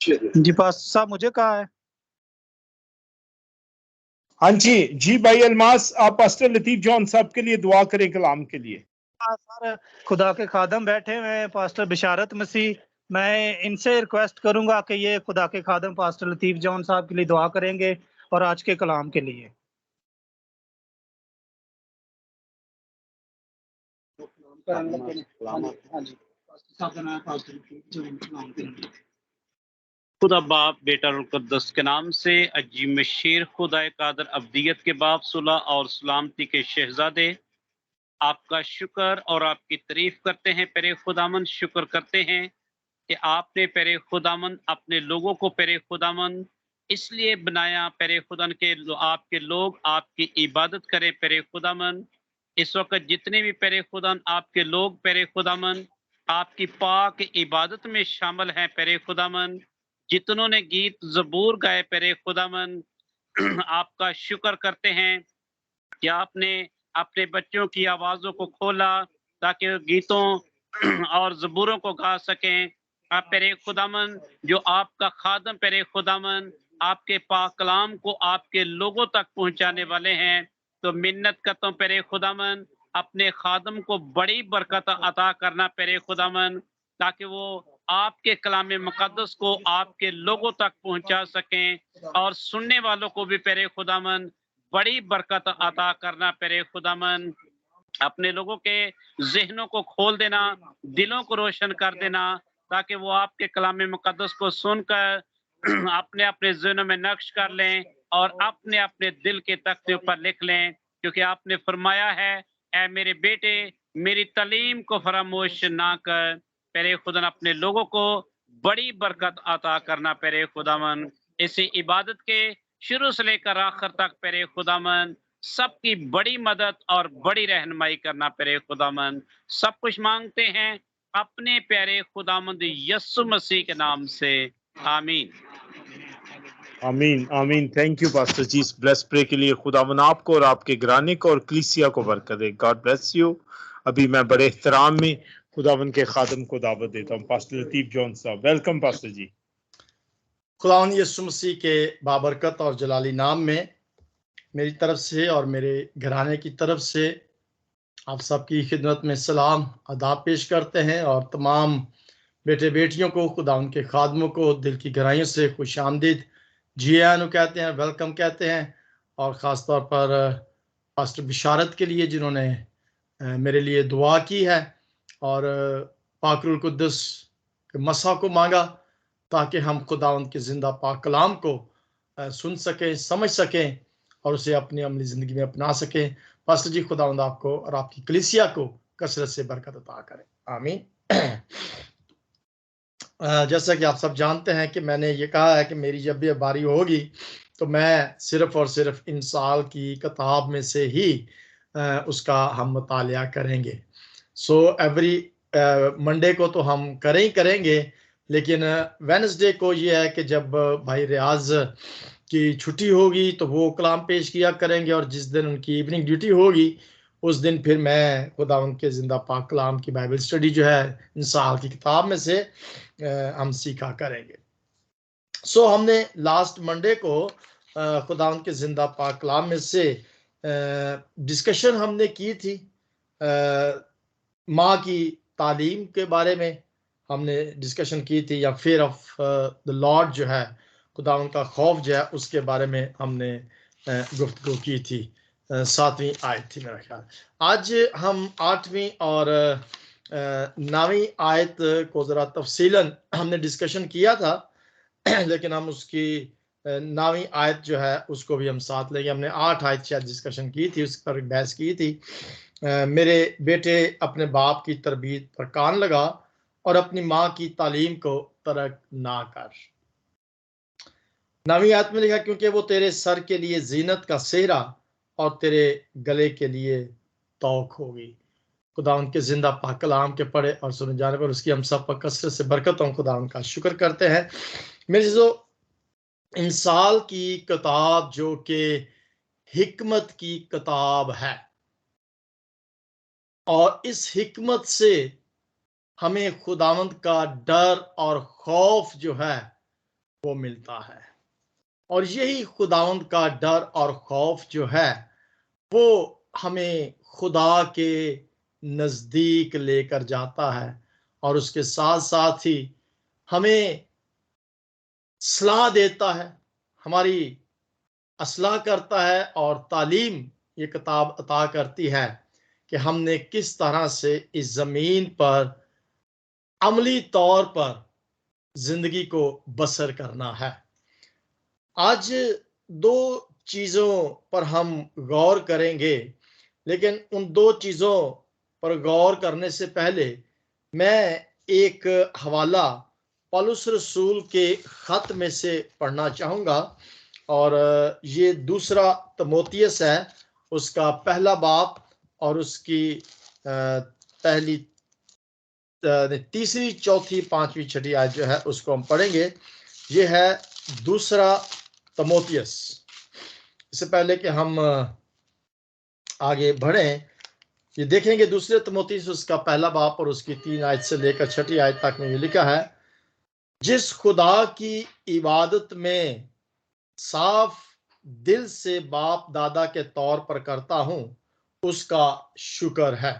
जी pastor साहब, मुझे कहा है। हाँ जी जी भाई अल्मास, आप पास्टर लतीफ जॉन साहब के लिए दुआ करें कलाम के लिए। सर, खुदा के खादम बैठे हुए हैं, पास्टर बिशारत मसीह, मैं इनसे रिक्वेस्ट करूंगा कि ये खुदा के खादम पास्टर लतीफ जॉन साहब के लिए दुआ करेंगे और आज के कलाम के लिए। खुदा बाप बेटा और मुकद्दस के नाम से अजीम शेर खुदा कादर अब्दियत के बाप सुलह और सलामती के शहजादे, आपका शुक्र और आपकी तारीफ करते हैं पेरे खुदामंद। शुक्र करते हैं कि आपने पेरे खुदामंद अपने लोगों को पेरे खुदामंद इसलिए बनाया पेरे खुदा के आपके लोग आपकी इबादत करें पेरे खुदामंद। इस वक्त जितने भी पेरे खुदा आपके लोग पेरे खुदामंद आपकी पाक इबादत में शामिल हैं पेरे खुदामंद, जितनों ने गीत ज़बूर गाए पेरे खुदामंद, आपका शुक्र करते हैं कि आपने अपने बच्चों की आवाज़ों को खोला ताकि वो गीतों और ज़बूरों को गा सकें। आप पेरे खुदामंद जो आपका खादम पेरे खुदामंद आपके पाक कलाम को आपके लोगों तक पहुंचाने वाले हैं, तो मिन्नत करता हूं पेरे खुदामंद अपने खादम को बड़ी बरकत अता करना पेरे खुदामंद, ताकि वो आपके कलाम मुकद्दस को आपके लोगों तक पहुंचा सकें और सुनने वालों को भी पेरे खुदामंद बड़ी बरकत अता करना पेरे खुदामंद। अपने लोगों के ज़हनों को खोल देना, दिलों को रोशन कर देना, ताकि वो आपके कलाम मुकद्दस को सुनकर अपने अपने ज़हनों में नक्श कर लें और अपने अपने दिल के तख्ते पर लिख लें, क्योंकि आपने फरमाया है, ऐ मेरे बेटे मेरी तालीम को फरामोश ना कर। पेरे खुदा अपने लोगों को बड़ी बरकत अता करना पेरे खुदामंद। इसी इबादत के शुरू से लेकर आखिर तक पेरे खुदामंद सबकी बड़ी मदद और बड़ी रहनुमाई करना पेरे खुदामंद। सब कुछ मांगते हैं अपने प्यारे खुदामंद यस्सु मसीह के नाम से, आमीन आमीन आमीन। थैंक यू पास्टर जी इस ब्लेस प्रे के लिए। खुदावन आपको और आपके घराने को और कलीसिया को बरकत दे। God bless you. अभी मैं बड़े एहतराम में खुदावन के खादम को दावत देता हूँ, पास्टर लतीफ जॉन साहब। वेलकम पास्टर जी। खुदावन यीशु मसीह के बाबरकत और जलाली नाम में मेरी तरफ से और मेरे घराने की तरफ से आप सबकी खिदमत में सलाम अदा पेश करते हैं और तमाम बेटे बेटियों को, खुदावन के खादमों को दिल की गहराइयों से खुश आमदीद जी आयानु कहते हैं, वेलकम कहते हैं। और ख़ास तौर पर पास्टर बिशारत के लिए जिन्होंने मेरे लिए दुआ की है और पाक रूह कुद्दुस के मसा को मांगा ताकि हम खुदावंद के जिंदा पाक कलाम को सुन सकें, समझ सकें और उसे अपनी अमली ज़िंदगी में अपना सकें। पास्टर जी, खुदावंद आपको और आपकी कलीसिया को कसरत से बरकत अता करें, आमीन। जैसा कि आप सब जानते हैं कि मैंने ये कहा है कि मेरी जब भी बारी होगी तो मैं सिर्फ और सिर्फ इन साल की किताब में से ही उसका हम मुतालिया करेंगे। सो एवरी मंडे को तो हम करेंगे, लेकिन वेडनेसडे को ये है कि जब भाई रियाज की छुट्टी होगी तो वो कलाम पेश किया करेंगे और जिस दिन उनकी इवनिंग ड्यूटी होगी उस दिन फिर मैं खुदा उनके जिंदा पाक कलाम की बाइबल स्टडी जो है इन साल की किताब में से हम सीखा करेंगे। सो हमने लास्ट मंडे को खुदा उनके जिंदा पाक कलाम में से डिस्कशन हमने की थी माँ की तालीम के बारे में हमने डिस्कशन की थी, या फियर ऑफ द लॉर्ड जो है, खुदा उनका खौफ जो है, उसके बारे में हमने गुफ्तगू की थी। 7वीं आयत थी मेरा ख्याल। आज हम 8वीं और 9वीं आयत को ज़रा तफसीलन हमने डिस्कशन किया था, लेकिन हम उसकी 9वीं आयत जो है उसको भी हम साथ लेंगे। हमने 8 आयत शायद डिस्कशन की थी, उस पर बहस की थी। मेरे बेटे अपने बाप की तरबियत पर कान लगा और अपनी माँ की तालीम को तर्क ना कर। 9वीं आयत में लिखा, क्योंकि वो तेरे सर के लिए जीनत का सेहरा और तेरे गले के लिए तौक होगी। खुदा उनके जिंदा पाक कलाम के पढ़े और सुने जाने पर उसकी हम सब पर कसरत से बरकतों खुदा उनका शुक्र करते हैं। मेरे जो इंसाल की किताब जो कि हिकमत की किताब है, और इस हिकमत से हमें खुदावंद का डर और खौफ जो है वो मिलता है। और यही खुदावंद का डर और खौफ जो है वो हमें खुदा के नजदीक लेकर जाता है और उसके साथ साथ ही हमें सलाह देता है, हमारी असलाह करता है और तालीम ये किताब अता करती है कि हमने किस तरह से इस जमीन पर अमली तौर पर जिंदगी को बसर करना है। आज दो चीजों पर हम गौर करेंगे, लेकिन उन दो चीजों पर गौर करने से पहले मैं एक हवाला पौलुस रसूल के खत में से पढ़ना चाहूंगा और ये दूसरा तिमोथियस है, उसका पहला बाब और उसकी पहली तीसरी चौथी पांचवी छठी आयत जो है उसको हम पढ़ेंगे। ये है दूसरा तिमोथियस। इससे पहले कि हम आगे बढ़ें, ये देखेंगे दूसरे तिमोथियस उसका पहला बाब और उसकी 3 आयत से लेकर छठी आयत तक में ये लिखा है, जिस खुदा की इबादत में साफ दिल से बाप दादा के तौर पर करता हूं, उसका शुक्र है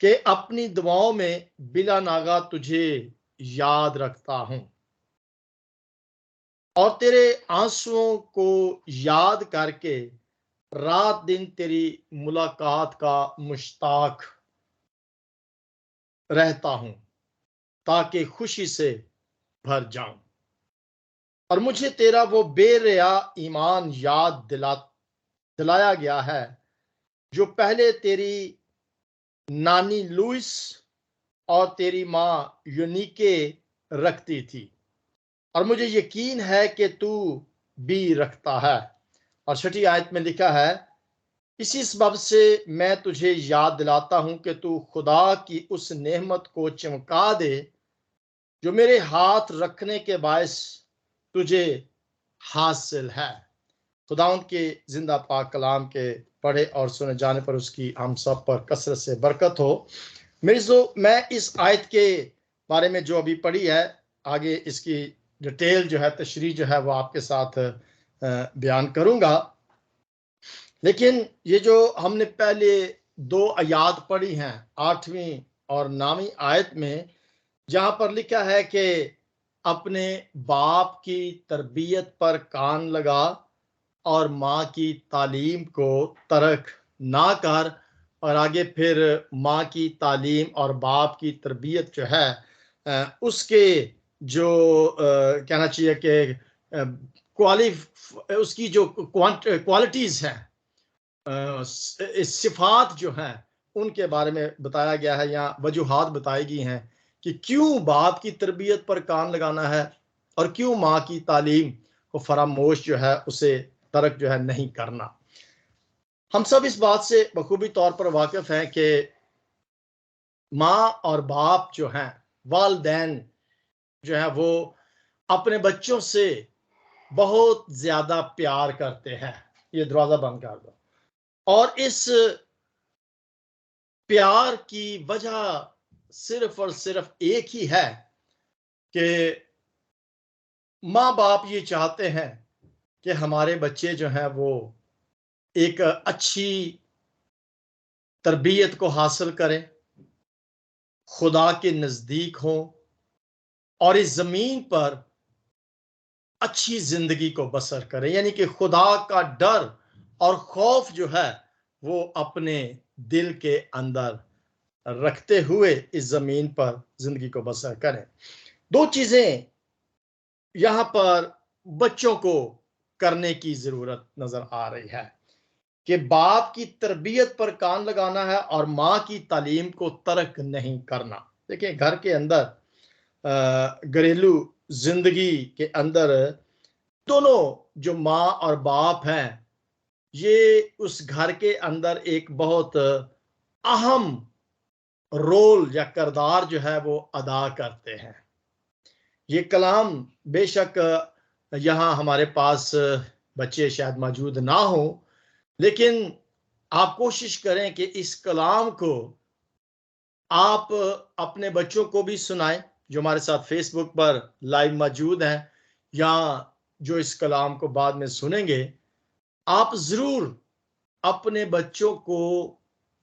कि अपनी दुआओं में बिला नागा तुझे याद रखता हूं और तेरे आंसुओं को याद करके रात दिन तेरी मुलाकात का मुश्ताक रहता हूं ताकि खुशी से भर जाऊं। और मुझे तेरा वो बेरिया ईमान याद दिलाया गया है जो पहले तेरी नानी लुइस और तेरी मां यूनिके रखती थी, और मुझे यकीन है कि तू भी रखता है। और छठी आयत में लिखा है, इसी सबब से मैं तुझे याद दिलाता हूं कि तू खुदा की उस नेमत को चमका दे जो मेरे हाथ रखने के बायस तुझे हासिल है। खुदावंद के जिंदा पाक कलाम के पढ़े और सुने जाने पर उसकी हम सब पर कसरत से बरकत हो। मैं इस आयत के बारे में जो अभी पढ़ी है, आगे इसकी डिटेल जो है, तशरीह जो है वो आपके साथ बयान करूंगा। लेकिन ये जो हमने पहले 2 आयत पढ़ी हैं, 8वीं और 9वीं आयत में, जहां पर लिखा है कि अपने बाप की तरबियत पर कान लगा और माँ की तालीम को तर्क ना कर, और आगे फिर माँ की तालीम और बाप की तरबियत जो है उसके जो कहना चाहिए कि उसकी जो क्वालिटीज हैं, सिफात जो हैं, उनके बारे में बताया गया है। यहाँ वजूहात बताई गई हैं कि क्यों बाप की तरबियत पर कान लगाना है और क्यों माँ की तालीम को फरामोश जो है उसे तर्क जो है नहीं करना। हम सब इस बात से बखूबी तौर पर वाकिफ हैं कि माँ और बाप जो हैं, वालिदैन जो है, वो अपने बच्चों से बहुत ज्यादा प्यार करते हैं। ये दरवाजा बंद कर दो। और इस प्यार की वजह सिर्फ और सिर्फ एक ही है कि माँ बाप ये चाहते हैं कि हमारे बच्चे जो हैं वो एक अच्छी तरबियत को हासिल करें, खुदा के नजदीक हों और इस जमीन पर अच्छी जिंदगी को बसर करें। यानी कि खुदा का डर और खौफ जो है वो अपने दिल के अंदर रखते हुए इस जमीन पर जिंदगी को बसर करें। 2 चीजें यहां पर बच्चों को करने की जरूरत नजर आ रही है कि बाप की तरबियत पर कान लगाना है और माँ की तालीम को तर्क नहीं करना। देखिए, घर के अंदर घरेलू जिंदगी के अंदर दोनों जो माँ और बाप हैं, ये उस घर के अंदर एक बहुत अहम रोल या किरदार जो है वो अदा करते हैं। ये कलाम बेशक यहाँ हमारे पास बच्चे शायद मौजूद ना हो, लेकिन आप कोशिश करें कि इस कलाम को आप अपने बच्चों को भी सुनाएं जो हमारे साथ फेसबुक पर लाइव मौजूद हैं या जो इस कलाम को बाद में सुनेंगे, आप जरूर अपने बच्चों को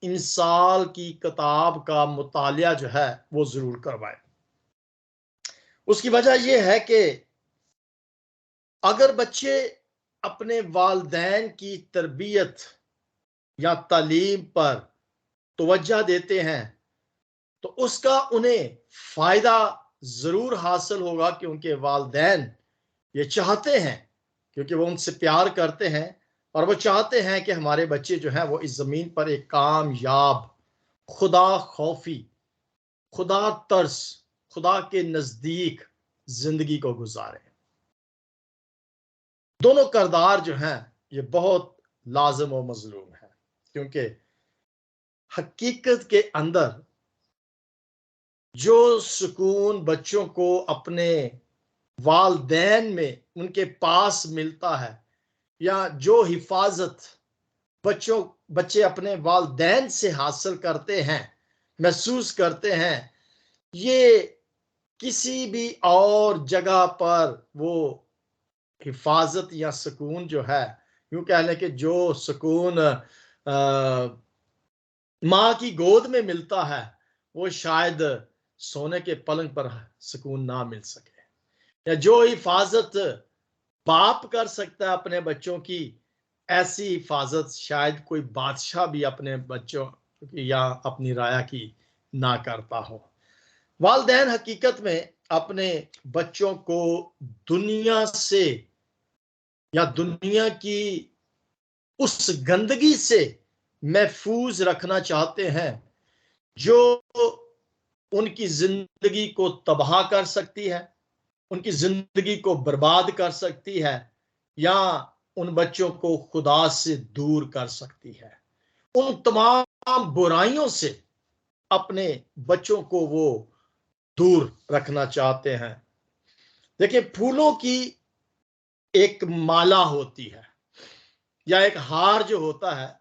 इंसाल की किताब का मुतालिया जो है वो जरूर करवाएं। उसकी वजह यह है कि अगर बच्चे अपने वालिदैन की तरबियत या तालीम पर तवज्जो देते हैं तो उसका उन्हें फायदा जरूर हासिल होगा कि उनके वालिदैन ये चाहते हैं, क्योंकि वो उनसे प्यार करते हैं और वो चाहते हैं कि हमारे बच्चे जो हैं वो इस जमीन पर एक कामयाब, खुदा खौफी, खुदा तरस, खुदा के नजदीक जिंदगी को गुजारें। दोनों किरदार जो हैं ये बहुत लाजिम और मजलूम है, क्योंकि हकीकत के अंदर जो सुकून बच्चों को अपने वालिदैन में उनके पास मिलता है, या जो हिफाजत बच्चे अपने वालिदैन से हासिल करते हैं, महसूस करते हैं, ये किसी भी और जगह पर वो हिफाजत या सुकून जो है, यूं कह लें कि जो सुकून माँ की गोद में मिलता है वो शायद सोने के पलंग पर सुकून ना मिल सके, या जो हिफाजत बाप कर सकता है अपने बच्चों की, ऐसी हिफाजत शायद कोई बादशाह भी अपने बच्चों की या अपनी राया की ना करता हो। वालिदैन हकीकत में अपने बच्चों को दुनिया से या दुनिया की उस गंदगी से महफूज रखना चाहते हैं जो उनकी जिंदगी को तबाह कर सकती है, उनकी जिंदगी को बर्बाद कर सकती है, या उन बच्चों को खुदा से दूर कर सकती है। उन तमाम बुराइयों से अपने बच्चों को वो दूर रखना चाहते हैं। देखिए, फूलों की एक माला होती है या एक हार जो होता है,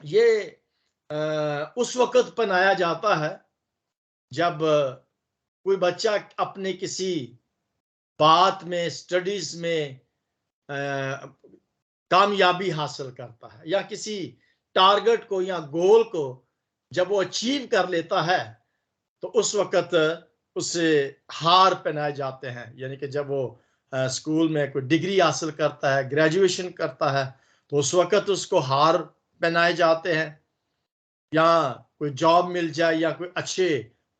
ये उस वक्त पहनाया जाता है जब कोई बच्चा अपने किसी बात में, स्टडीज में कामयाबी हासिल करता है, या किसी टारगेट को या गोल को जब वो अचीव कर लेता है तो उस वक्त उसे हार पहनाए जाते हैं। यानी कि जब वो स्कूल में कोई डिग्री हासिल करता है, ग्रेजुएशन करता है, तो उस वक्त उसको हार पहनाए जाते हैं, या कोई जॉब मिल जाए या कोई अच्छे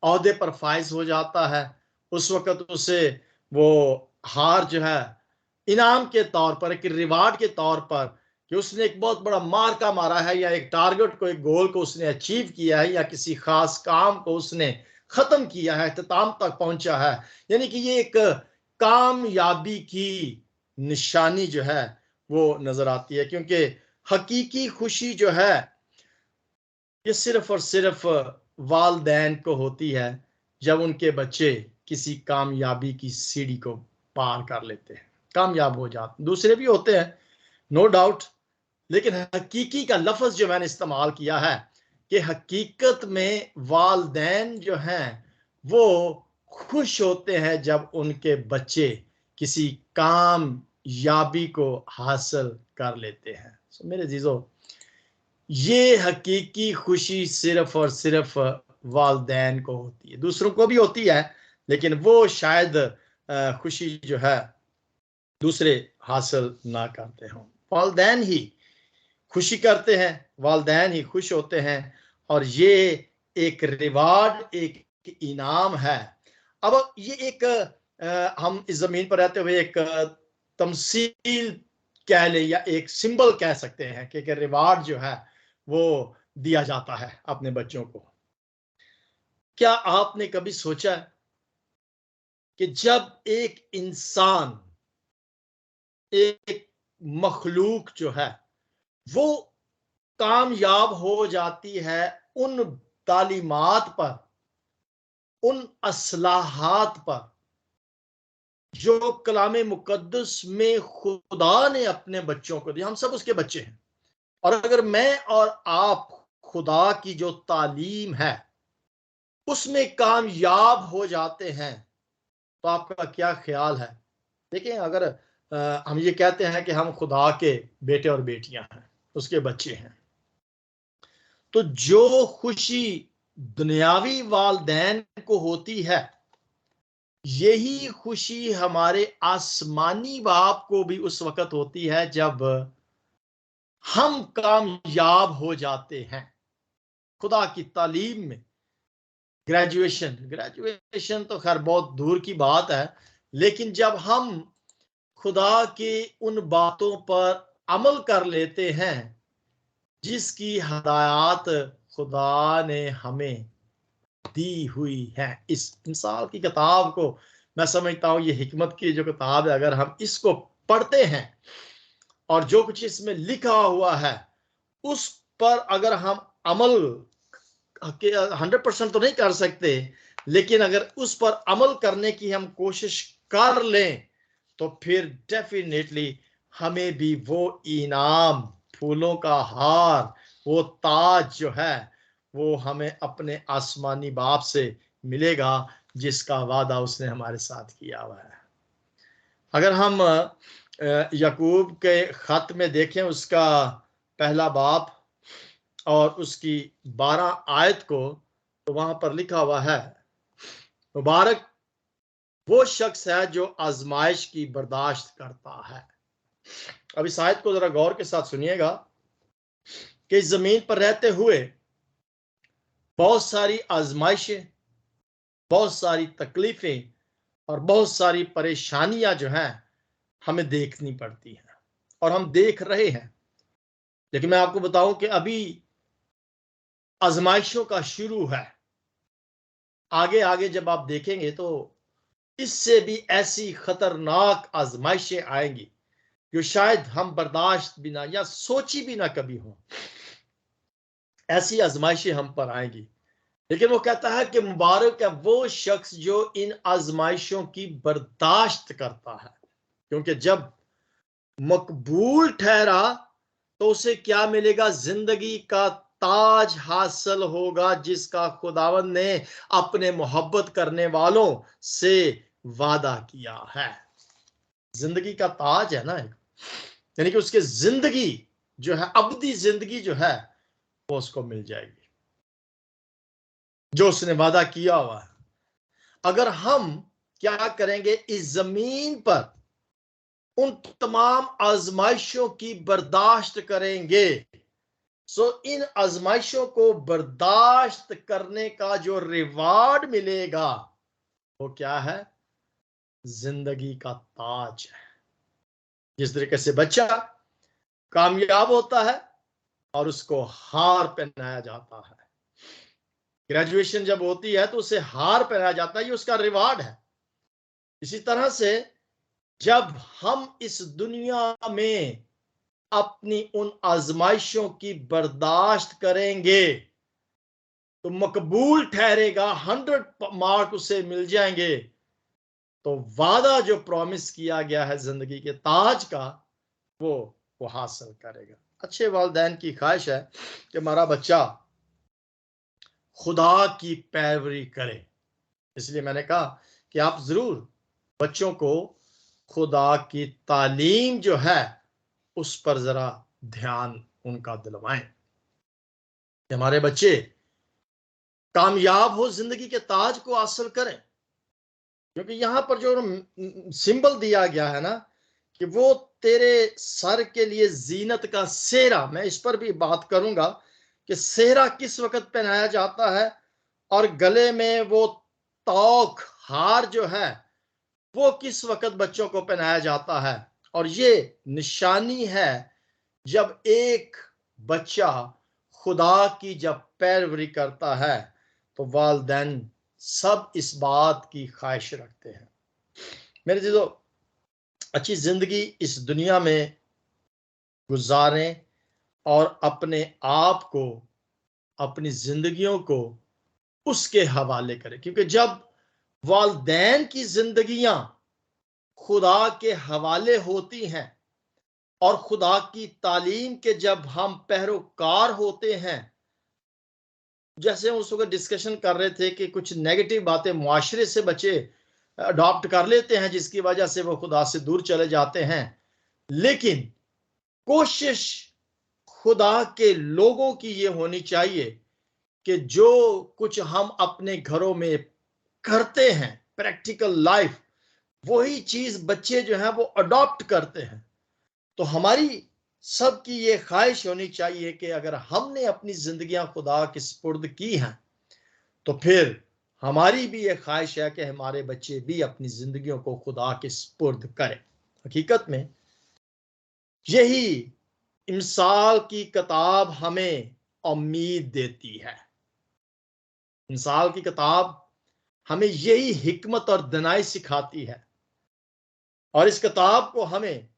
ओहदे पर फाइज हो जाता है, उस वक्त उसे वो हार जो है इनाम के तौर पर, एक रिवार्ड के तौर पर, कि उसने एक बहुत बड़ा मार्का मारा है, या एक टारगेट को, एक गोल को उसने अचीव किया है, या किसी खास काम को उसने खत्म किया है, इख्तिताम तक पहुंचा है। यानी कि ये एक कामयाबी की निशानी जो है वो नजर आती है, क्योंकि हकीकी खुशी जो है ये सिर्फ और सिर्फ वालिदैन को होती है जब उनके बच्चे किसी कामयाबी की सीढ़ी को पार कर लेते हैं, कामयाब हो जाते। दूसरे भी होते हैं, नो डाउट, लेकिन हकीकी का लफ्ज जो मैंने इस्तेमाल किया है कि हकीकत में वालिदैन जो हैं वो खुश होते हैं जब उनके बच्चे किसी कामयाबी को हासिल कर लेते हैं। मेरे अजीजों, ये हकीकी खुशी सिर्फ और सिर्फ वालिदैन को होती है, दूसरों को भी होती है, लेकिन वो शायद खुशी जो है दूसरे हासिल ना करते हों। वालिदैन ही खुशी करते हैं, वालिदैन ही खुश होते हैं, और ये एक रिवार्ड, एक इनाम है। अब ये एक हम इस जमीन पर रहते हुए एक तमसील कह ले या एक सिंबल कह सकते हैं कि रिवार्ड जो है वो दिया जाता है अपने बच्चों को। क्या आपने कभी सोचा कि जब एक इंसान, एक मखलूक जो है वो कामयाब हो जाती है उन तालीमात पर, उन असलाहात पर जो कलाम मुकद्दस में खुदा ने अपने बच्चों को दिया। हम सब उसके बच्चे हैं, और अगर मैं और आप खुदा की जो तालीम है उसमें कामयाब हो जाते हैं, तो आपका क्या ख्याल है? देखिए, अगर हम ये कहते हैं कि हम खुदा के बेटे और बेटियां हैं, उसके बच्चे हैं, तो जो खुशी दुनियावी वालदैन को होती है, यही खुशी हमारे आसमानी बाप को भी उस वक्त होती है जब हम कामयाब हो जाते हैं खुदा की तालीम में। ग्रेजुएशन तो खैर बहुत दूर की बात है, लेकिन जब हम खुदा की उन बातों पर अमल कर लेते हैं जिसकी हदायत खुदा ने हमें दी हुई है। इस मिसाल की किताब को मैं समझता हूं ये हिकमत की जो किताब है, अगर हम इसको पढ़ते हैं और जो कुछ इसमें लिखा हुआ है उस पर अगर हम अमल 100% तो नहीं कर सकते, लेकिन अगर उस पर अमल करने की हम कोशिश कर लें तो फिर डेफिनेटली हमें भी वो इनाम, फूलों का हार, वो ताज जो है वो हमें अपने आसमानी बाप से मिलेगा जिसका वादा उसने हमारे साथ किया हुआ है। अगर हम याकूब के खत में देखें उसका पहला बाब और उसकी 12 आयत को, तो वहां पर लिखा हुआ है, मुबारक वो शख्स है जो आजमाइश की बर्दाश्त करता है। अब इस आयत को जरा गौर के साथ सुनिएगा कि इस जमीन पर रहते हुए बहुत सारी आजमाइशें, बहुत सारी तकलीफें और बहुत सारी परेशानियां जो हैं हमें देखनी पड़ती हैं और हम देख रहे हैं। लेकिन मैं आपको बताऊं कि अभी आजमाइशों का शुरू है। आगे आगे जब आप देखेंगे तो इससे भी ऐसी खतरनाक आजमाइशें आएंगी जो शायद हम बर्दाश्त भी ना या सोची भी ना कभी हो। ऐसी आजमाइशें हम पर आएंगी, लेकिन वो कहता है कि मुबारक है वो शख्स जो इन आजमाइशों की बर्दाश्त करता है, क्योंकि जब मकबूल ठहरा तो उसे क्या मिलेगा? जिंदगी का ताज हासिल होगा जिसका खुदावन ने अपने मोहब्बत करने वालों से वादा किया है। जिंदगी का ताज है ना एक, यानी कि उसके जिंदगी जो है, अबदी जिंदगी जो है वो उसको मिल जाएगी जो उसने वादा किया हुआ है। अगर हम क्या करेंगे? इस जमीन पर उन तमाम आजमाइशों की बर्दाश्त करेंगे, सो इन आजमाइशों को बर्दाश्त करने का जो रिवार्ड मिलेगा वो क्या है? जिंदगी का ताज है। जिस तरीके से बच्चा कामयाब होता है और उसको हार पहनाया जाता है, ग्रेजुएशन जब होती है तो उसे हार पहनाया जाता है, ये उसका रिवार्ड है। इसी तरह से जब हम इस दुनिया में अपनी उन आजमाइशों की बर्दाश्त करेंगे तो मकबूल ठहरेगा, 100 मार्क उसे मिल जाएंगे, तो वादा जो प्रॉमिस किया गया है जिंदगी के ताज का वो हासिल करेगा। अच्छे वालिदैन की ख्वाहिश है कि हमारा बच्चा खुदा की पैरवी करे। इसलिए मैंने कहा कि आप जरूर बच्चों को खुदा की तालीम जो है उस पर जरा ध्यान उनका दिलवाएं कि हमारे बच्चे कामयाब हो, जिंदगी के ताज को हासिल करें। क्योंकि यहां पर जो सिंबल दिया गया है ना कि वो तेरे सर के लिए जीनत का सेहरा, मैं इस पर भी बात करूंगा कि सेहरा किस वक्त पहनाया जाता है और गले में वो तौक हार जो है वो किस वक्त बच्चों को पहनाया जाता है। और ये निशानी है जब एक बच्चा खुदा की जब पैरवी करता है तो वालिदैन सब इस बात की ख्वाहिश रखते हैं। मेरे जीजो, अच्छी जिंदगी इस दुनिया में गुजारें और अपने आप को, अपनी जिंदगियों को उसके हवाले करें, क्योंकि जब वालिदैन की जिंदगियां खुदा के हवाले होती हैं और खुदा की तालीम के जब हम पैरोकार होते हैं जैसे हम उस वक्त डिस्कशन कर रहे थे कि कुछ नेगेटिव बातें मुआशरे से बच्चे अडॉप्ट कर लेते हैं, जिसकी वजह से वो खुदा से दूर चले जाते हैं। लेकिन कोशिश खुदा के लोगों की ये होनी चाहिए कि जो कुछ हम अपने घरों में करते हैं, प्रैक्टिकल लाइफ, वही चीज बच्चे जो है वो अडॉप्ट करते हैं। तो हमारी सबकी ये ख्वाहिश होनी चाहिए कि अगर हमने अपनी जिंदगियां खुदा के सुपुर्द की हैं, तो फिर हमारी भी ये ख्वाहिश है कि हमारे बच्चे भी अपनी जिंदगियों को खुदा के सुपुर्द करें। हकीकत में यही इमसाल की किताब हमें उम्मीद देती है। इमसाल की किताब हमें यही हिकमत और दनाई सिखाती है, और इस किताब को हमें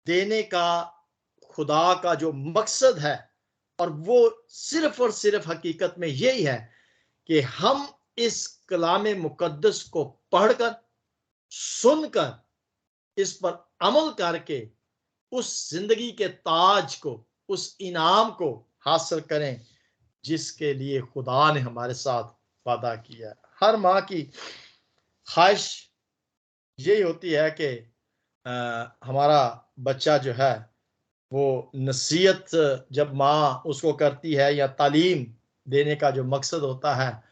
देने का खुदा का जो मकसद है, और वो सिर्फ और सिर्फ हकीकत में यही है कि हम इस कलाम मुकद्दस को पढ़कर, सुनकर, इस पर अमल करके उस जिंदगी के ताज को, उस इनाम को हासिल करें जिसके लिए खुदा ने हमारे साथ वादा किया। हर माँ की ख्वाहिश यही होती है कि हमारा बच्चा जो है वो नसीहत जब माँ उसको करती है, या तालीम देने का जो मकसद होता है,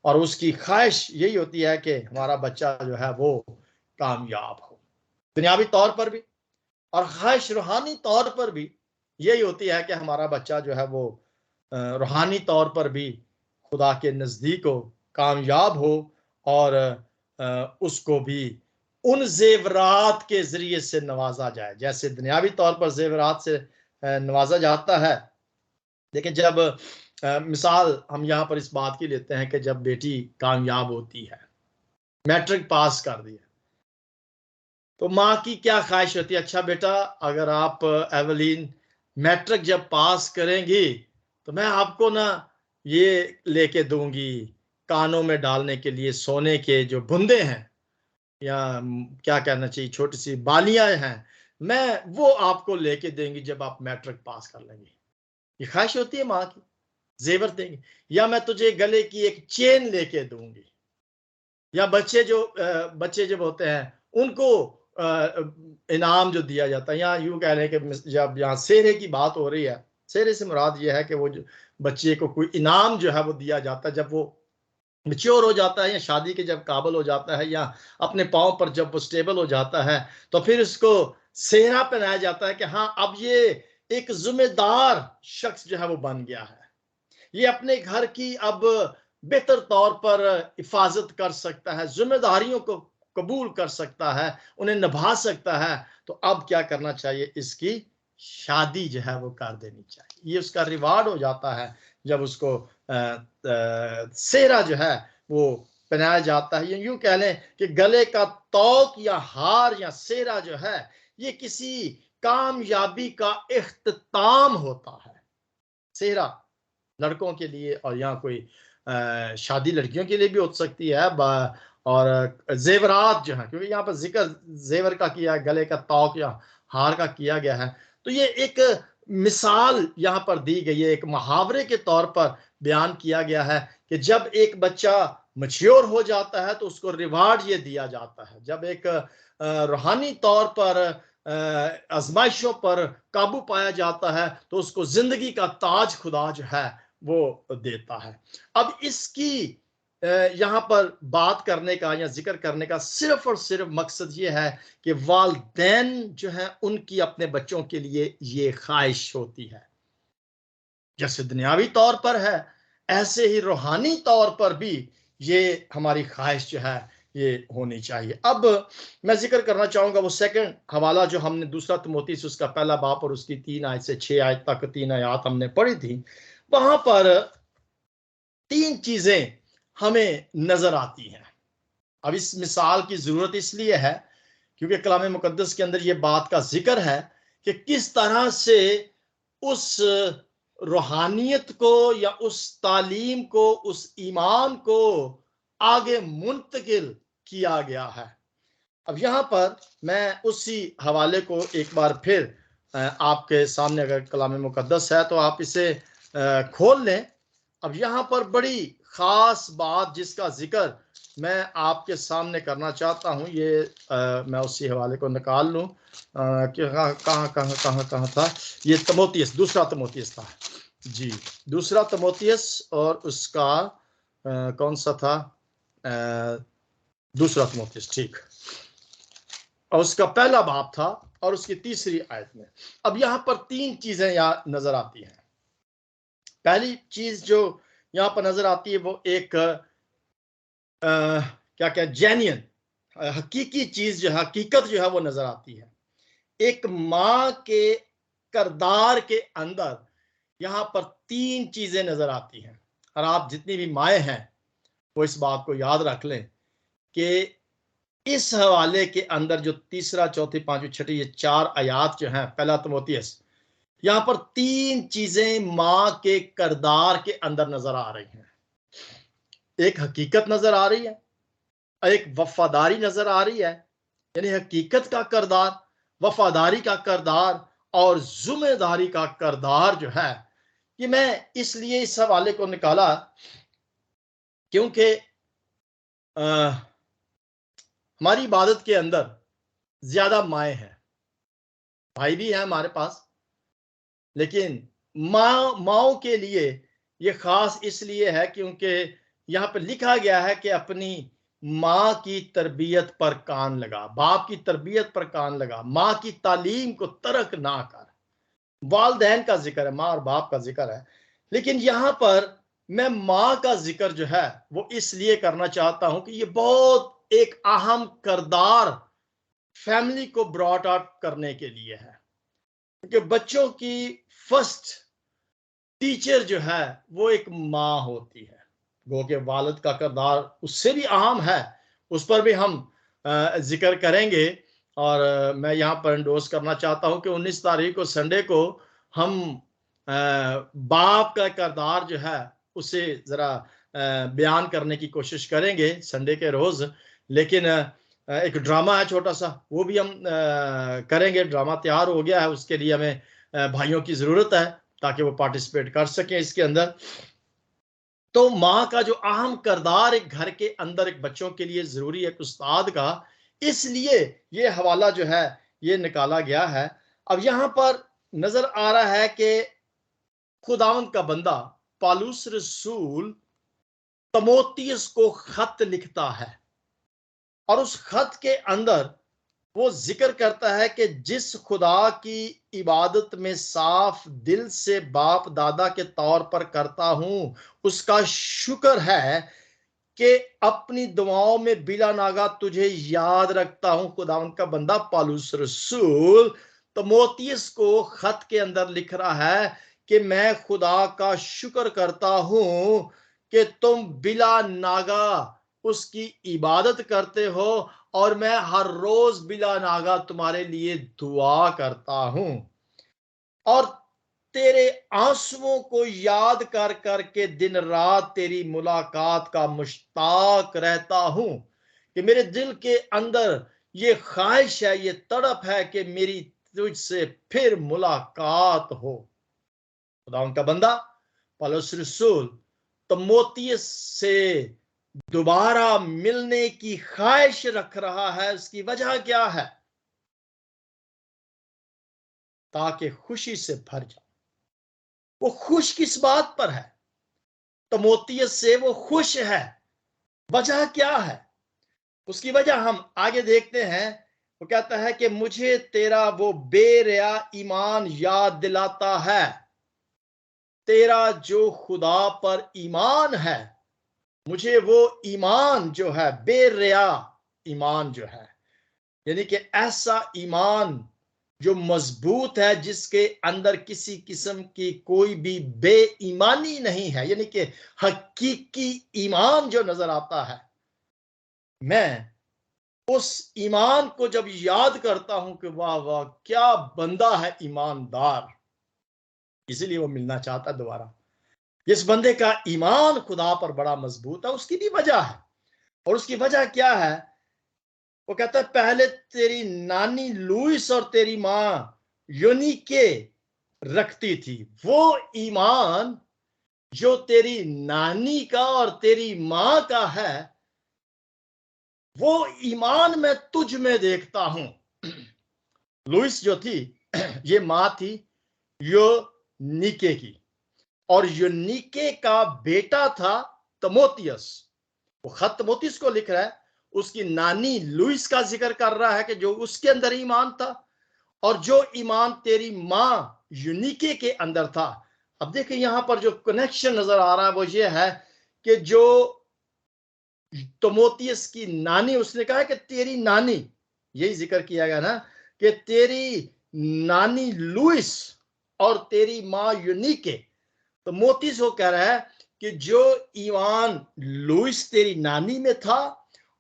और उसकी ख्वाहिश यही होती है कि हमारा बच्चा जो है वो कामयाब हो, दुनियावी तौर पर भी, और ख्वाहिश रूहानी तौर पर भी यही होती है कि हमारा बच्चा जो है वो रूहानी तौर पर भी खुदा के नज़दीक हो, कामयाब हो, और उसको भी उन जेवरात के जरिए से नवाजा जाए, जैसे दुनियावी तौर पर जेवरात से नवाजा जाता है। लेकिन जब मिसाल हम यहाँ पर इस बात की लेते हैं कि जब बेटी कामयाब होती है, मैट्रिक पास कर दिया, तो माँ की क्या ख्वाहिश होती है? अच्छा बेटा, अगर आप एवलीन मैट्रिक जब पास करेंगी तो मैं आपको ना ये लेके दूंगी, कानों में डालने के लिए सोने के जो बुंदे हैं, या क्या कहना चाहिए, छोटी सी बालियां हैं, मैं वो आपको लेके देंगी जब आप मैट्रिक पास कर लेंगे। ये ख्वाहिश होती है माँ की, जेवर देंगे, या मैं तुझे गले की एक चेन लेके दूंगी। या बच्चे जब होते हैं उनको इनाम जो दिया जाता है, यहाँ यूं कह रहे हैं कि जब यहाँ सेहरे की बात हो रही है, सेहरे से मुराद ये है कि वो बच्चे को कोई इनाम जो है वो दिया जाता है जब वो मैच्योर हो जाता है, या शादी के जब काबिल हो जाता है, या अपने पाँव पर जब वो स्टेबल हो जाता है, तो फिर उसको सेहरा पहनाया जाता है कि हाँ, अब ये एक जिम्मेदार शख्स जो है वो बन गया है, ये अपने घर की अब बेहतर तौर पर हिफाजत कर सकता है, जिम्मेदारियों को कबूल कर सकता है, उन्हें निभा सकता है। तो अब क्या करना चाहिए? इसकी शादी जो है वो कर देनी चाहिए। ये उसका रिवार्ड हो जाता है जब उसको सेहरा जो है वो पहनाया जाता है। यूं कह लें कि गले का तौक या हार या सेहरा जो है, ये किसी कामयाबी का इख्तिताम होता है। सेहरा लड़कों के लिए, और यहाँ कोई शादी लड़कियों के लिए भी हो सकती है, और जेवरात जो है, क्योंकि यहाँ पर जिक्र जेवर का किया, गले का तौक या हार का किया गया है, तो ये एक मिसाल यहाँ पर दी गई है, एक मुहावरे के तौर पर बयान किया गया है कि जब एक बच्चा मैच्योर हो जाता है तो उसको रिवार्ड ये दिया जाता है। जब एक रूहानी तौर पर आजमाइशों पर काबू पाया जाता है तो उसको जिंदगी का ताज खुदा जो है वो देता है। अब इसकी यहाँ पर बात करने का या जिक्र करने का सिर्फ और सिर्फ मकसद ये है कि वालिदैन जो है उनकी अपने बच्चों के लिए ये ख्वाहिश होती है, जैसे दुनियावी तौर पर है ऐसे ही रूहानी तौर पर भी ये हमारी ख्वाहिश जो है ये होनी चाहिए। अब मैं जिक्र करना चाहूंगा वो सेकंड हवाला जो हमने दूसरा तिमोथी उसका पहला बाप और उसकी 3 आयत से 6 आयत तक 3 आयत हमने पढ़ी थी। वहां पर 3 चीजें हमें नजर आती हैं। अब इस मिसाल की जरूरत इसलिए है क्योंकि कलाम मुकद्दस के अंदर ये बात का जिक्र है कि किस तरह से उस रूहानियत को या उस तालीम को, उस ईमान को आगे मुंतकिल किया गया है। अब यहाँ पर मैं उसी हवाले को एक बार फिर आपके सामने, अगर कलाम मुकद्दस है तो आप इसे खोल लें अब यहाँ पर बड़ी खास बात जिसका जिक्र मैं आपके सामने करना चाहता हूँ, ये मैं उसी हवाले को निकाल लूँ कि कहाँ था ये। तमोथियस, दूसरा तमोथियस था जी, दूसरा तमोथियस, और उसका कौन सा था, दूसरा तमोथियस, ठीक, और उसका पहला बाब था और उसकी तीसरी आयत में। अब यहाँ पर तीन चीजें यहाँ नजर आती हैं। पहली चीज जो यहाँ पर नजर आती है वो एक क्या जेन्युइन, हकीकी चीज जो है, हकीकत जो है वो नजर आती है। एक माँ के किरदार के अंदर यहाँ पर तीन चीजें नजर आती हैं, और आप जितनी भी माएँ हैं वो इस बात को याद रख लें कि इस हवाले के अंदर जो तीसरा, चौथी, पांचवी, छठी, ये चार आयात जो हैं पहला तमोथियस, यहाँ पर तीन चीजें माँ के किरदार के अंदर नजर आ रही हैं। एक हकीकत नजर आ रही है, एक वफादारी नजर आ रही है, यानी हकीकत का किरदार, वफादारी का किरदार और जिम्मेदारी का किरदार जो है। कि मैं इसलिए इस हवाले को निकाला क्योंकि हमारी इबादत के अंदर ज्यादा माएँ हैं, भाई भी हैं हमारे पास, लेकिन माओं के लिए ये खास इसलिए है क्योंकि यहाँ पर लिखा गया है कि अपनी माँ की तरबियत पर कान लगा, बाप की तरबियत पर कान लगा, माँ की तालीम को तर्क ना कर। वालदैन का जिक्र है, माँ और बाप का जिक्र है, लेकिन यहाँ पर मैं माँ का जिक्र जो है वो इसलिए करना चाहता हूं कि ये बहुत एक अहम किरदार फैमिली को ब्रॉट आउट करने के लिए है। क्योंकि बच्चों की फर्स्ट टीचर जो है वो एक माँ होती है, गो के वालिद का किरदार उससे भी अहम है, उस पर भी हम जिक्र करेंगे। और मैं यहाँ पर इंडोर्स करना चाहता हूँ कि 19 तारीख को संडे को हम बाप का किरदार जो है उसे जरा बयान करने की कोशिश करेंगे संडे के रोज। लेकिन एक ड्रामा है छोटा सा, वो भी हम करेंगे। ड्रामा तैयार हो गया है, उसके लिए हमें भाइयों की जरूरत है ताकि वो पार्टिसिपेट कर सकें इसके अंदर। तो माँ का जो अहम किरदार एक घर के अंदर एक बच्चों के लिए जरूरी है, एक उस्ताद का, इसलिए ये हवाला जो है ये निकाला गया है। अब यहाँ पर नजर आ रहा है कि खुदावंद का बंदा पौलुस रसूल तमोथियस को खत लिखता है, और उस खत के अंदर वो जिक्र करता है कि जिस खुदा की इबादत में साफ दिल से बाप दादा के तौर पर करता हूं, उसका शुक्र है कि अपनी दुआओं में बिला नागा तुझे याद रखता हूं। खुदावंद का बंदा पौलुस रसूल तमोथियस को खत के अंदर लिख रहा है कि मैं खुदा का शुक्र करता हूं कि तुम बिला नागा उसकी इबादत करते हो, और मैं हर रोज बिला नागा तुम्हारे लिए दुआ करता हूं, और तेरे आंसुओं को याद कर करके दिन रात तेरी मुलाकात का मुश्ताक रहता हूं। कि मेरे दिल के अंदर ये ख्वाहिश है, ये तड़प है कि मेरी तुझसे फिर मुलाकात हो। खुदा उनका बंदा पौलुस रसूल तमोथियस से दोबारा मिलने की ख्वाहिश रख रहा है। उसकी वजह क्या है? ताकि खुशी से भर जाए। वो खुश किस बात पर है? तमोथियस से वो खुश है। वजह क्या है? उसकी वजह हम आगे देखते हैं। वो कहता है कि मुझे तेरा वो बेरिया ईमान याद दिलाता है। तेरा जो खुदा पर ईमान है, मुझे वो ईमान जो है, बेरिया ईमान जो है, यानी कि ऐसा ईमान जो मजबूत है, जिसके अंदर किसी किस्म की कोई भी बेईमानी नहीं है, यानी कि हकीकी ईमान जो नजर आता है। मैं उस ईमान को जब याद करता हूं कि वाह वाह क्या बंदा है ईमानदार, इसीलिए वो मिलना चाहता दोबारा। इस बंदे का ईमान खुदा पर बड़ा मजबूत है। उसकी भी वजह है, और उसकी वजह क्या है? वो कहता है पहले तेरी नानी लुइस और तेरी माँ यूनिके रखती थी वो ईमान जो तेरी नानी का और तेरी मां का है, वो ईमान मैं तुझ में देखता हूं। लुइस जो थी, ये मां थी यूनीके की, और यूनीके का बेटा था तमोथियस। वो खत तमोथियस को लिख रहा है, उसकी नानी लुइस का जिक्र कर रहा है कि जो उसके अंदर ईमान था, और जो ईमान तेरी मां यूनीके के अंदर था। अब देखिए यहां पर जो कनेक्शन नजर आ रहा है वो ये है कि जो तमोथियस की नानी, उसने कहा कि तेरी नानी, यही जिक्र किया गया ना कि तेरी नानी लुइस और तेरी मां यूनीके। तो तमोथियस वो कह रहा है कि जो ईमान लुइस तेरी नानी में था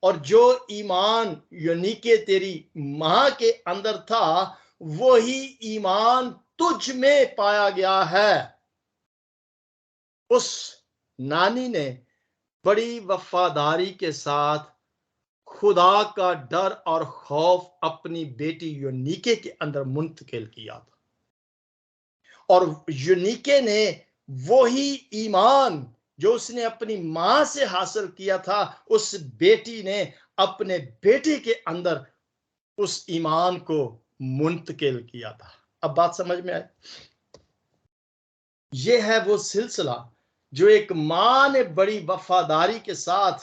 और जो ईमान यूनीके तेरी मां के अंदर था, वही ईमान तुझ में पाया गया है। उस नानी ने बड़ी वफादारी के साथ खुदा का डर और खौफ अपनी बेटी यूनीके के अंदर मुंतकिल किया था, और यूनीके ने वही ईमान जो उसने अपनी मां से हासिल किया था, उस बेटी ने अपने बेटे के अंदर उस ईमान को मुंतकिल किया था। अब बात समझ में आई? यह है वो सिलसिला जो एक मां ने बड़ी वफादारी के साथ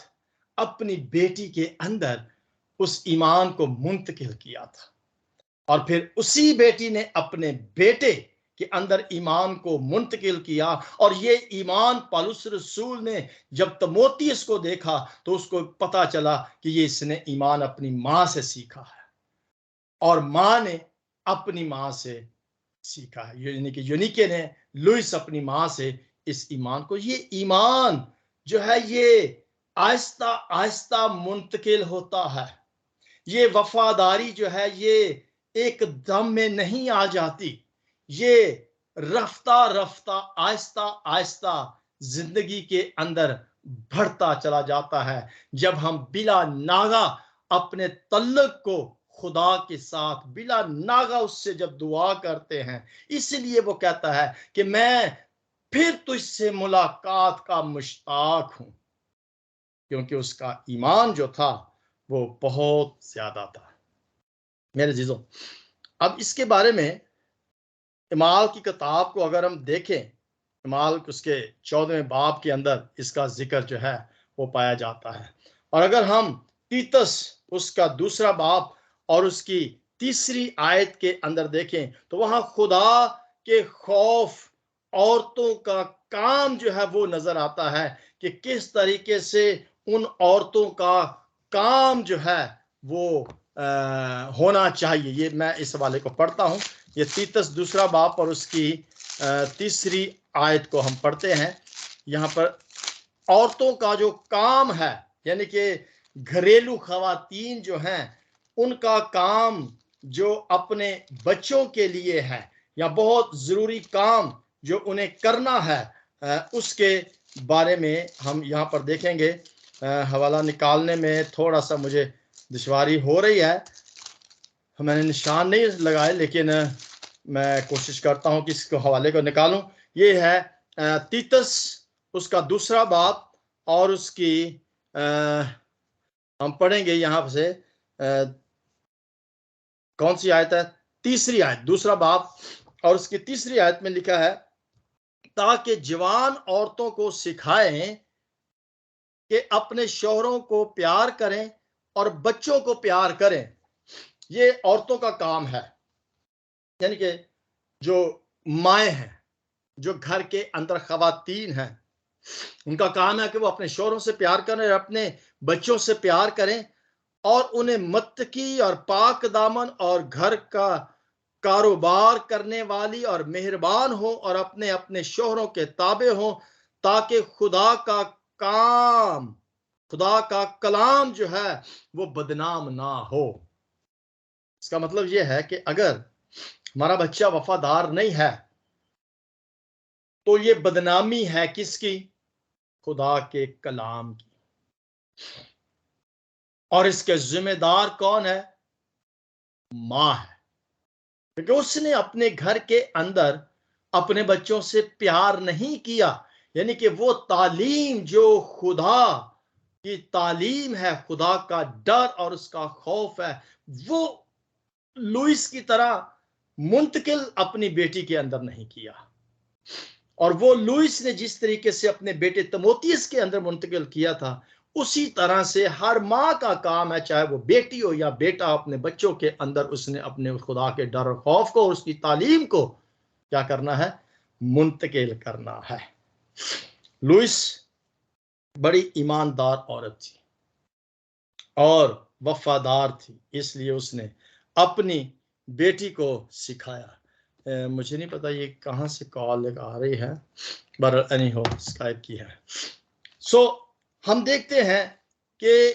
अपनी बेटी के अंदर उस ईमान को मुंतकिल किया था, और फिर उसी बेटी ने अपने बेटे के अंदर ईमान को मुंतकिल किया। और ये ईमान पौलुस रसूल ने जब तमोथियस को देखा तो उसको पता चला कि ये इसने ईमान अपनी मां से सीखा है, और मां ने अपनी मां से सीखा है, यानी कि यूनीके ने लुइस अपनी मां से इस ईमान को, ये ईमान जो है ये आहिस्ता आहिस्ता मुंतकिल होता है। ये वफादारी जो है ये एक दम में नहीं आ जाती, ये रफ्ता रफ्ता आहिस्ता आहिस्ता जिंदगी के अंदर बढ़ता चला जाता है, जब हम बिला नागा अपने तल्लुक को खुदा के साथ बिला नागा उससे जब दुआ करते हैं। इसलिए वो कहता है कि मैं फिर तुझसे मुलाकात का मुश्ताक हूं, क्योंकि उसका ईमान जो था वो बहुत ज्यादा था। मेरे जीजों, अब इसके बारे में इमाल की किताब को अगर हम देखें, इमाल उसके 14वें बाब के अंदर इसका जिक्र जो है वो पाया जाता है। और अगर हम तीतस उसका 2 बाब और उसकी 3 आयत के अंदर देखें तो वहां खुदा के खौफ औरतों का काम जो है वो नजर आता है कि किस तरीके से उन औरतों का काम जो है वो होना चाहिए। ये मैं इस हवाले को पढ़ता हूं, ये तीतस 2 बाब और उसकी 3 आयत को हम पढ़ते हैं। यहाँ पर औरतों का जो काम है, यानी कि घरेलू खवातीन जो हैं उनका काम जो अपने बच्चों के लिए है या बहुत जरूरी काम जो उन्हें करना है, उसके बारे में हम यहाँ पर देखेंगे। हवाला निकालने में थोड़ा सा मुझे दुश्वारी हो रही है, मैंने निशान नहीं लगाए, लेकिन मैं कोशिश करता हूं कि इसको हवाले को निकालूं। ये है तीतस उसका 2 बाब और उसकी हम पढ़ेंगे यहां से कौन सी आयत है? 3 आयत, 2 बाब और उसकी 3 आयत में लिखा है, ताकि जवान औरतों को सिखाएं कि अपने शौहरों को प्यार करें और बच्चों को प्यार करें। ये औरतों का काम है, यानी कि जो माएँ हैं, जो घर के अंदर खवातीन हैं, उनका काम है कि वो अपने शौहरों से प्यार करें और अपने बच्चों से प्यार करें, और उन्हें मुत्तकी और पाक दामन और घर का कारोबार करने वाली और मेहरबान हो और अपने अपने शौहरों के ताबे हो, ताकि खुदा का काम, खुदा का कलाम जो है वो बदनाम ना हो। इसका मतलब यह है कि अगर हमारा बच्चा वफादार नहीं है तो ये बदनामी है किसकी? खुदा के कलाम की। और इसके जिम्मेदार कौन है? मां है, क्योंकि उसने अपने घर के अंदर अपने बच्चों से प्यार नहीं किया। यानी कि वो तालीम जो खुदा की तालीम है, खुदा का डर और उसका खौफ है, वो लुइस की तरह मुंतकिल अपनी बेटी के अंदर नहीं किया। और वो लुइस ने जिस तरीके से अपने बेटे तिमोथियस के अंदर मुंतकिल किया था, उसी तरह से हर माँ का काम है, चाहे वो बेटी हो या बेटा, अपने बच्चों के अंदर उसने अपने खुदा के डर और खौफ को और उसकी तालीम को क्या करना है, मुंतकिल करना है। लुइस बड़ी ईमानदार औरत थी और वफादार थी, इसलिए उसने अपनी बेटी को सिखाया। मुझे नहीं पता ये कहाँ से कॉल आ रही है, पर एनी हो स्काइप की है। सो हम देखते हैं कि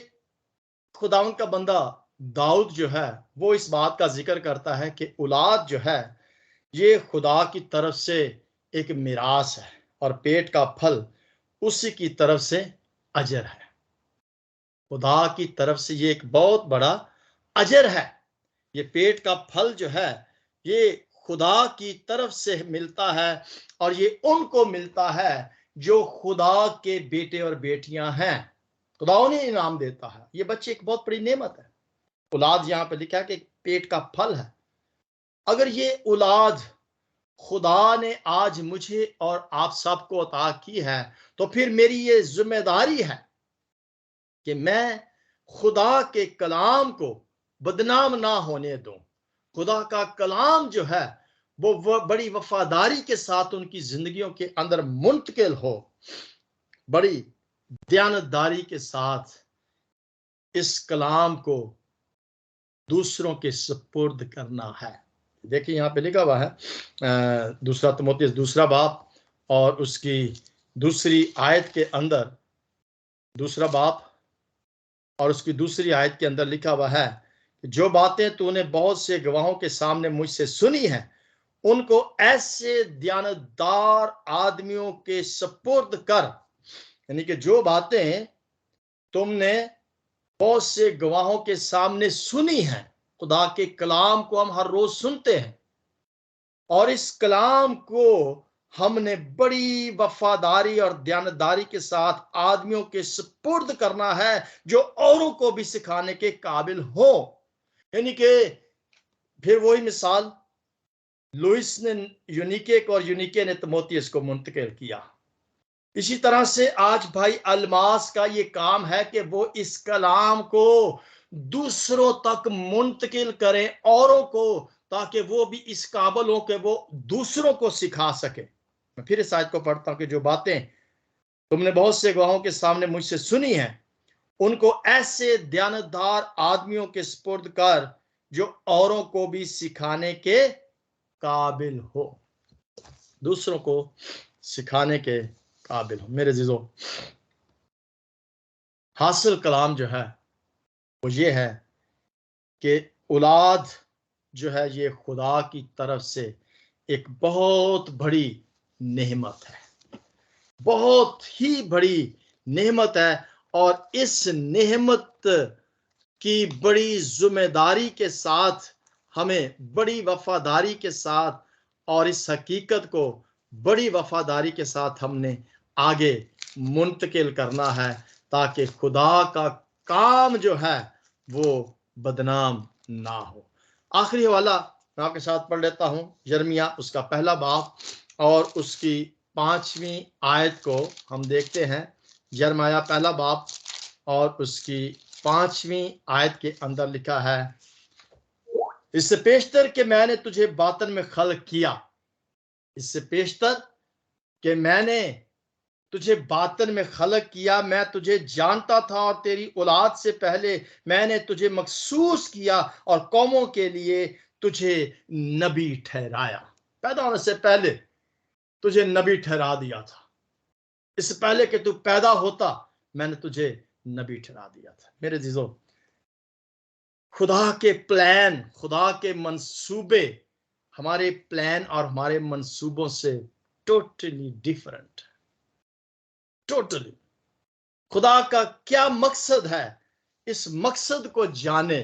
खुदावन का बंदा दाऊद जो है वो इस बात का जिक्र करता है कि औलाद जो है ये खुदा की तरफ से एक मिरास है और पेट का फल उसी की तरफ से अजर है। खुदा की तरफ से ये एक बहुत बड़ा अजर है। ये पेट का फल जो है ये खुदा की तरफ से मिलता है और ये उनको मिलता है जो खुदा के बेटे और बेटियां हैं। खुदा उन्हें इनाम देता है। ये बच्चे एक बहुत बड़ी नेमत है। औलाद यहां पे लिखा है कि पेट का फल है। अगर ये औलाद खुदा ने आज मुझे और आप सबको अता की है, तो फिर मेरी ये जिम्मेदारी है कि मैं खुदा के कलाम को बदनाम ना होने दूं। खुदा का कलाम जो है वो बड़ी वफादारी के साथ उनकी जिंदगियों के अंदर मुंतकिल हो, बड़ी दयानतदारी के साथ इस कलाम को दूसरों के सुपुर्द करना है। देखिए यहां पे लिखा हुआ है दूसरा तिमोथियस दूसरा बाब और उसकी दूसरी आयत के अंदर, दूसरा बाब और उसकी दूसरी आयत के अंदर लिखा हुआ है कि जो बातें तूने बहुत से गवाहों के सामने मुझसे सुनी हैं, उनको ऐसे दयानतदार आदमियों के सुपुर्द कर। यानी कि जो बातें तुमने बहुत से गवाहों के सामने सुनी हैं, खुदा के कलाम को हम हर रोज सुनते हैं और इस कलाम को हमने बड़ी वफादारी और दयानतदारी के साथ आदमियों के सुपुर्द करना है जो औरों को भी सिखाने के काबिल हो। यानी कि फिर वही मिसाल लुइस ने यूनिके को और यूनिके ने तिमोथियस को मुंतकिल किया। इसी तरह से आज भाई अलमास का ये काम है कि वो इस कलाम को दूसरों तक मुंतकिल करें औरों को, ताकि वो भी इस काबिल हो कि वो दूसरों को सिखा सके। मैं फिर इस आयत को पढ़ता हूं कि जो बातें तुमने बहुत से गवाहों के सामने मुझसे सुनी हैं, उनको ऐसे दयानतदार आदमियों के सुपुर्द कर जो औरों को भी सिखाने के काबिल हो, दूसरों को सिखाने के काबिल हो। मेरे अजीजों, हासिल कलाम जो है वो ये है कि औलाद जो है ये खुदा की तरफ से एक बहुत बड़ी नेमत है, बहुत ही बड़ी नेमत है। और इस नेमत की बड़ी जिम्मेदारी के साथ हमें बड़ी वफादारी के साथ और इस हकीकत को बड़ी वफादारी के साथ हमने आगे मुंतकिल करना है, ताकि खुदा का काम जो है वो बदनाम ना हो। आखिरी हवाला मैं आपके साथ पढ़ लेता हूं, यिर्मयाह उसका पहला बाब और उसकी 5वीं आयत को हम देखते हैं। यिर्मयाह पहला बाब और उसकी 5वीं आयत के अंदर लिखा है, इससे पेशतर कि मैंने तुझे बातन में खल्क किया, इससे पेशतर कि मैंने तुझे बातन में खल्क किया, मैं तुझे जानता था और तेरी औलाद से पहले मैंने तुझे मखसूस किया और कौमों के लिए तुझे नबी ठहराया। पैदा होने से पहले तुझे नबी ठहरा दिया था। इससे पहले कि तू पैदा होता मैंने तुझे नबी ठहरा दिया था। मेरे जीजों, खुदा के प्लान, खुदा के मंसूबे हमारे प्लान और हमारे मंसूबों से टोटली डिफरेंट, टोटली। खुदा का क्या मकसद है, इस मकसद को जाने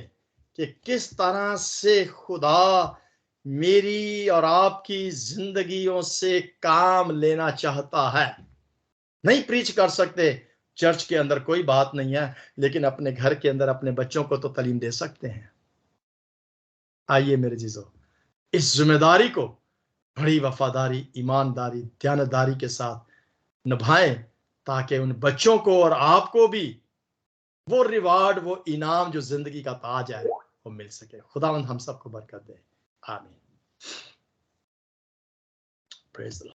कि किस तरह से खुदा मेरी और आपकी जिंदगियों से काम लेना चाहता है। नहीं प्रीच कर सकते चर्च के अंदर, कोई बात नहीं है, लेकिन अपने घर के अंदर अपने बच्चों को तो तालीम दे सकते हैं। आइए मेरे जीजो, इस जिम्मेदारी को बड़ी वफादारी, ईमानदारी, ध्यानदारी के साथ निभाएं, ताकि उन बच्चों को और आपको भी वो रिवार्ड, वो इनाम जो जिंदगी का ताज है, वो मिल सके। खुदावंद हम सबको बरकत दे। आमीन। Praise the Lord.